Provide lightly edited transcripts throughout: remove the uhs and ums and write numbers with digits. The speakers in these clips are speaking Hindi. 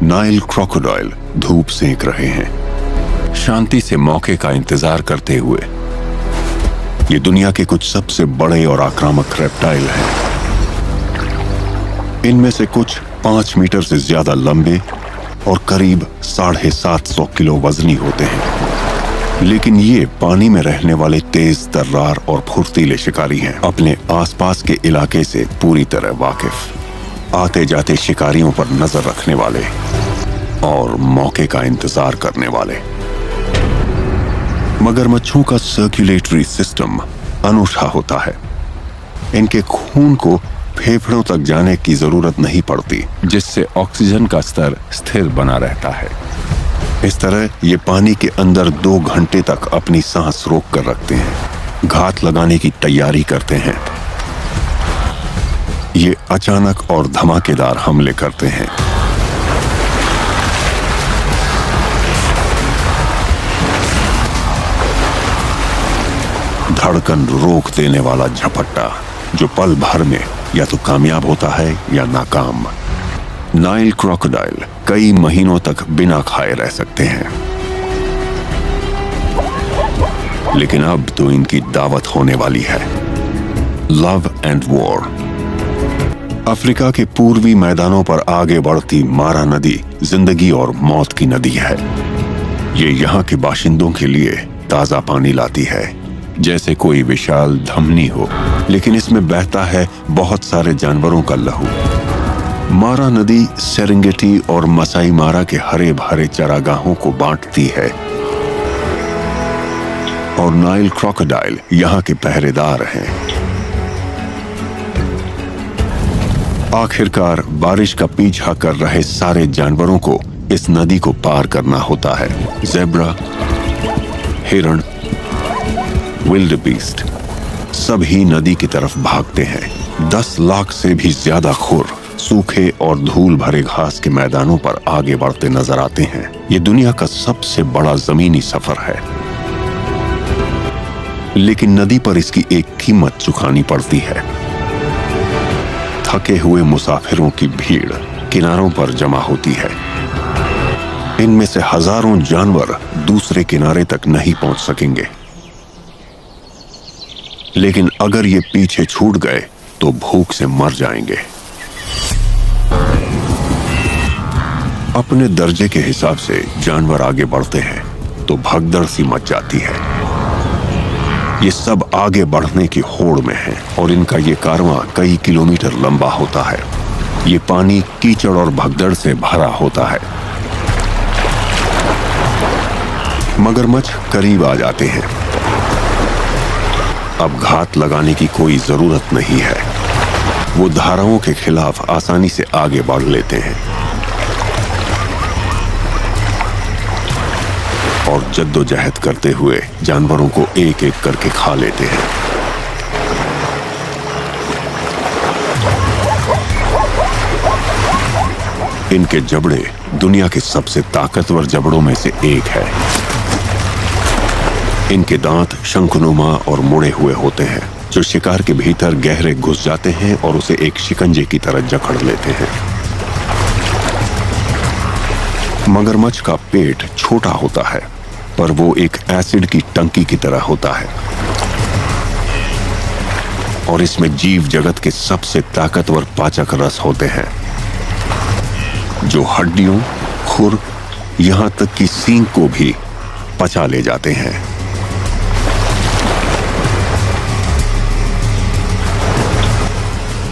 नाइल क्रोकोडाइल धूप सेंक रहे हैं, शांति से मौके का इंतजार करते हुए। ये दुनिया के कुछ सबसे बड़े और आक्रामक रेप्टाइल हैं। इनमें से कुछ 5 मीटर से ज्यादा लंबे और करीब 750 किलो वजनी होते हैं। लेकिन ये पानी में रहने वाले तेज तर्रार और फुर्तीले शिकारी हैं, अपने आसपास के इलाके से पूरी तरह वाकिफ, आते जाते शिकारियों पर नजर रखने वाले और मौके का इंतजार करने वाले। मगरमच्छों का सर्कुलेटरी सिस्टम अनूठा होता है। इनके खून को फेफड़ों तक जाने की जरूरत नहीं पड़ती, जिससे ऑक्सीजन का स्तर स्थिर बना रहता है। इस तरह ये पानी के अंदर 2 घंटे तक अपनी सांस रोक कर रखते हैं, घात लगाने की तैयारी करते हैं। ये अचानक और धमाकेदार हमले करते हैं। धड़कन रोक देने वाला झपट्टा, जो पल भर में या तो कामयाब होता है या नाकाम। नाइल क्रोकोडाइल कई महीनों तक बिना खाए रह सकते हैं, लेकिन अब तो इनकी दावत होने वाली है। Love and war. अफ्रीका के पूर्वी मैदानों पर आगे बढ़ती मारा नदी जिंदगी और मौत की नदी है। ये यहाँ के बाशिंदों के लिए ताजा पानी लाती है, जैसे कोई विशाल धमनी हो, लेकिन इसमें बहता है बहुत सारे जानवरों का लहू। मारा नदी सेरेंगेटी और मसाई मारा के हरे भरे चरागाहों को बांटती है, और नाइल क्रोकोडाइल यहाँ के पहरेदार हैं। आखिरकार बारिश का पीछा कर रहे सारे जानवरों को इस नदी को पार करना होता है। ज़ेब्रा, हिरण, विल्डबीस्ट सभी नदी की तरफ भागते हैं। 10 लाख से भी ज्यादा खुर सूखे और धूल भरे घास के मैदानों पर आगे बढ़ते नजर आते हैं। ये दुनिया का सबसे बड़ा जमीनी सफर है, लेकिन नदी पर इसकी एक कीमत चुकानी पड़ती है। थके हुए मुसाफिरों की भीड़ किनारों पर जमा होती है। इनमें से हजारों जानवर दूसरे किनारे तक नहीं पहुंच सकेंगे, लेकिन अगर ये पीछे छूट गए तो भूख से मर जाएंगे। अपने दर्जे के हिसाब से जानवर आगे बढ़ते हैं तो भगदड़ सी मच जाती है। ये सब आगे बढ़ने की होड़ में हैं और इनका ये कारवां कई किलोमीटर लंबा होता है। ये पानी कीचड़ और भगदड़ से भरा होता है। मगरमच्छ करीब आ जाते हैं। अब घात लगाने की कोई जरूरत नहीं है। वो धाराओं के खिलाफ आसानी से आगे बढ़ लेते हैं और जद्दोजहद करते हुए जानवरों को एक एक करके खा लेते हैं। इनके जबड़े दुनिया के सबसे ताकतवर जबड़ों में से एक है। इनके दांत शंखनुमा और मुड़े हुए होते हैं, जो शिकार के भीतर गहरे घुस जाते हैं और उसे एक शिकंजे की तरह जकड़ लेते हैं। मगरमच्छ का पेट छोटा होता है, पर वो एक एसिड की टंकी की तरह होता है और इसमें जीव जगत के सबसे ताकतवर पाचक रस होते हैं, जो हड्डियों, खुर, यहां तक कि सींग को भी पचा ले जाते हैं।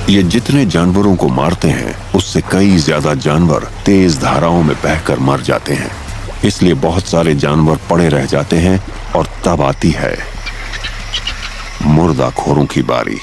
ये जितने जानवरों को मारते हैं, उससे कई ज्यादा जानवर तेज धाराओं में बहकर मर जाते हैं। इसलिए बहुत सारे जानवर पड़े रह जाते हैं और तब आती है मुर्दाखोरों की बारी।